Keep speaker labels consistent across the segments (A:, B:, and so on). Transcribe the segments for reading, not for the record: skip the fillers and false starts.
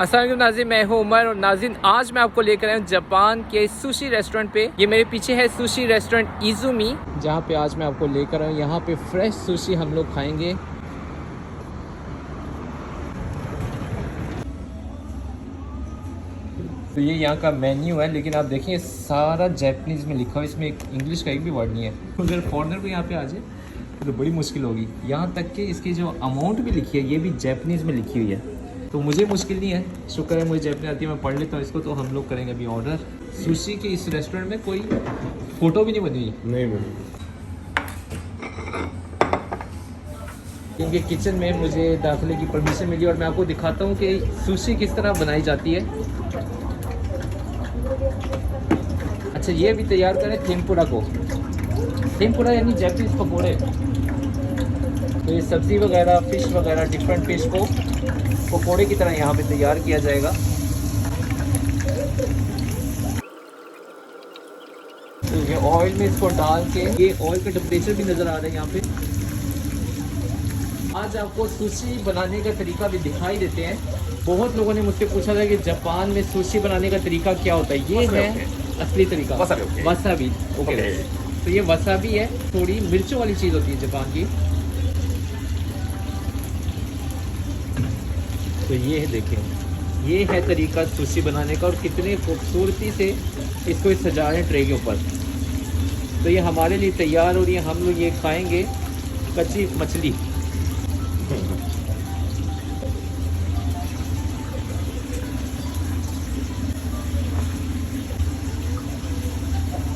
A: अस्सलाम वालेकुम नाज़रीन, मैं हूँ उमर और नाज़रीन आज मैं आपको लेकर आया हूँ जापान के सुशी रेस्टोरेंट पे। ये मेरे पीछे है सुशी रेस्टोरेंट इज़ुमी, जहाँ पे आज मैं आपको लेकर आया हूँ। यहाँ पे फ्रेश सुशी हम लोग खाएंगे। तो ये यहाँ का मेन्यू है, लेकिन आप देखें सारा जैपनीज़ में लिखा हुआ है, इसमें इंग्लिश का एक भी वर्ड नहीं है। अगर फॉरेनर को यहाँ पे आ जाए तो बड़ी मुश्किल होगी। यहाँ तक कि इसकी जो अमाउंट भी लिखी है ये भी जैपनीज़ में लिखी हुई है, तो मुझे मुश्किल नहीं है, शुक्र है मुझे जैपनीज आती है, मैं पढ़ लेता हूँ इसको। तो हम लोग करेंगे अभी ऑर्डर। सुशी के इस रेस्टोरेंट में कोई फ़ोटो भी नहीं बनी हुई, नहीं बनी। इनके किचन में मुझे दाखिले की परमिशन मिली और मैं आपको दिखाता हूँ कि सुशी किस तरह बनाई जाती है। अच्छा, ये भी तैयार करें टेम्पुरा को। टेम्पुरा यानी जैपनीज पकौड़े। तो ये सब्ज़ी वगैरह, फ़िश वगैरह, डिफरेंट फ़िश को पकौड़े की तरह यहाँ पे तैयार किया जाएगा। तो ये ऑयल में इसको डाल के, ये ऑयल का टेम्परेचर भी नज़र आ रहा है यहाँ पे। आज आपको सुशी बनाने का तरीका भी दिखाई देते हैं। बहुत लोगों ने मुझसे पूछा था कि जापान में सुशी बनाने का तरीका क्या होता है। ये है असली तरीका, वसाबी। ओके, तो ये वसाबी है, थोड़ी मिर्चों वाली चीज़ होती है जापान की। तो ये है, देखें, ये है तरीका सुशी बनाने का और कितने खूबसूरती से इसको सजा रहे हैं ट्रे के ऊपर। तो ये हमारे लिए तैयार हो रही है, हम लोग ये खाएंगे कच्ची मछली।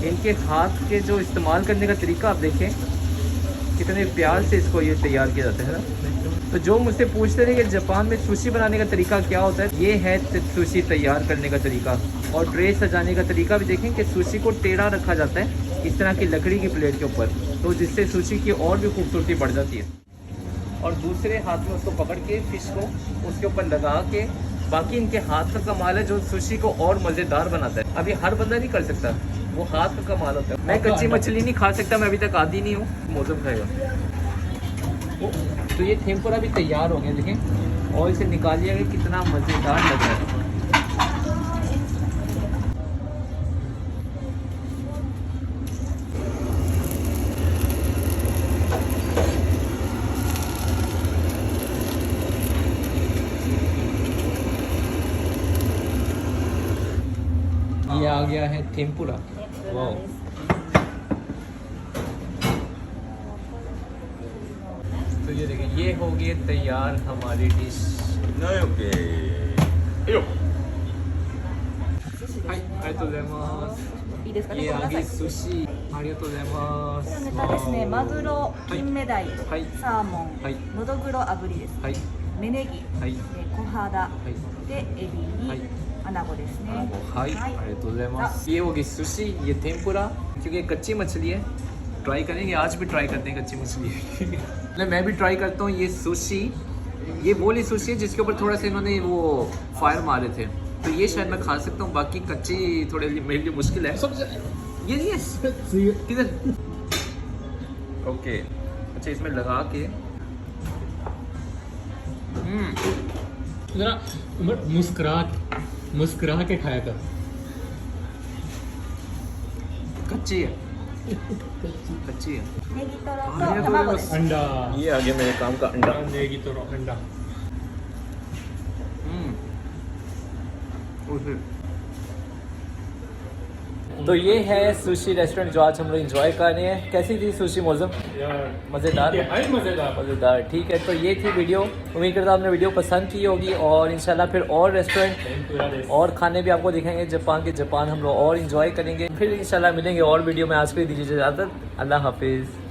A: इनके हाथ के जो इस्तेमाल करने का तरीका आप देखें, कितने प्यार से इसको ये तैयार किया जाता है ना। तो जो मुझसे पूछते थे कि जापान में सुशी बनाने का तरीका क्या होता है, ये है सुशी तैयार करने का तरीका। और ट्रे सजाने का तरीका भी देखें कि सुशी को टेढ़ा रखा जाता है इस तरह की लकड़ी की प्लेट के ऊपर, तो जिससे सुशी की और भी खूबसूरती बढ़ जाती है। और दूसरे हाथ में उसको पकड़ के फिश को उसके ऊपर लगा के, बाकी इनके हाथ का कमाल है जो सुशी को और मज़ेदार बनाता है। अभी हर बंदा नहीं कर सकता, वो हाथ का कमाल होता है। मैं कच्ची मछली नहीं खा सकता, मैं अभी तक आदी नहीं हूँ। मौसम खाएगा। तो ये टेम्पुरा भी तैयार हो गया, देखें ऑयल से निकाल लिया गया, कितना मज़ेदार लग रहा है। ये आ गया है टेम्पुरा। वाह, तो ये देखिए, ये हो गई तैयार हमारी डिश। ये आ गई सुशी।
B: 中ですね、マグロ、金目鯛、サーモン、のどぐろ炙りです。芽ネギ、小肌、でエビにアナゴですね。
A: はい、ありがとうございます。ये होगी सुशी, ये टेम्पुरा, क्योंकि कच्ची मछली है। ट्राई करेंगे, आज भी ट्राई करते हैं कच्ची मछली। मैं भी ट्राई करता हूँ ये सुशी। ये वो वाली सुशी है जिसके ऊपर थोड़ा सा इन्होंने वो फायर मारे थे, तो ये शायद मैं खा सकता हूँ। बाकी कच्ची थोड़े मेरे लिए मुश्किल है। ये नहीं है किधर? ओके, अच्छा, इसमें लगा के
C: जरा मुस्कुरा के खाया कर।
A: कच्ची है, कच्ची है।
B: ネギトロと卵です。
C: अंडा,
A: ये आ गया मेरे काम का अंडा।
C: नेगी तो अंडा।
A: तो ये है सुशी रेस्टोरेंट जो आज हम लोग एंजॉय कर रहे हैं। कैसी थी सुशी मौसम? मज़ेदार, मज़ेदार। ठीक है, तो ये थी वीडियो। उम्मीद करता हूँ आपने वीडियो पसंद की होगी और इंशाल्लाह फिर और रेस्टोरेंट और खाने भी आपको दिखाएंगे जापान हम लोग और एंजॉय करेंगे। फिर इंशाल्लाह मिलेंगे और वीडियो में। आज के लिए दीजिए इजाज़त। अल्लाह हाफिज़।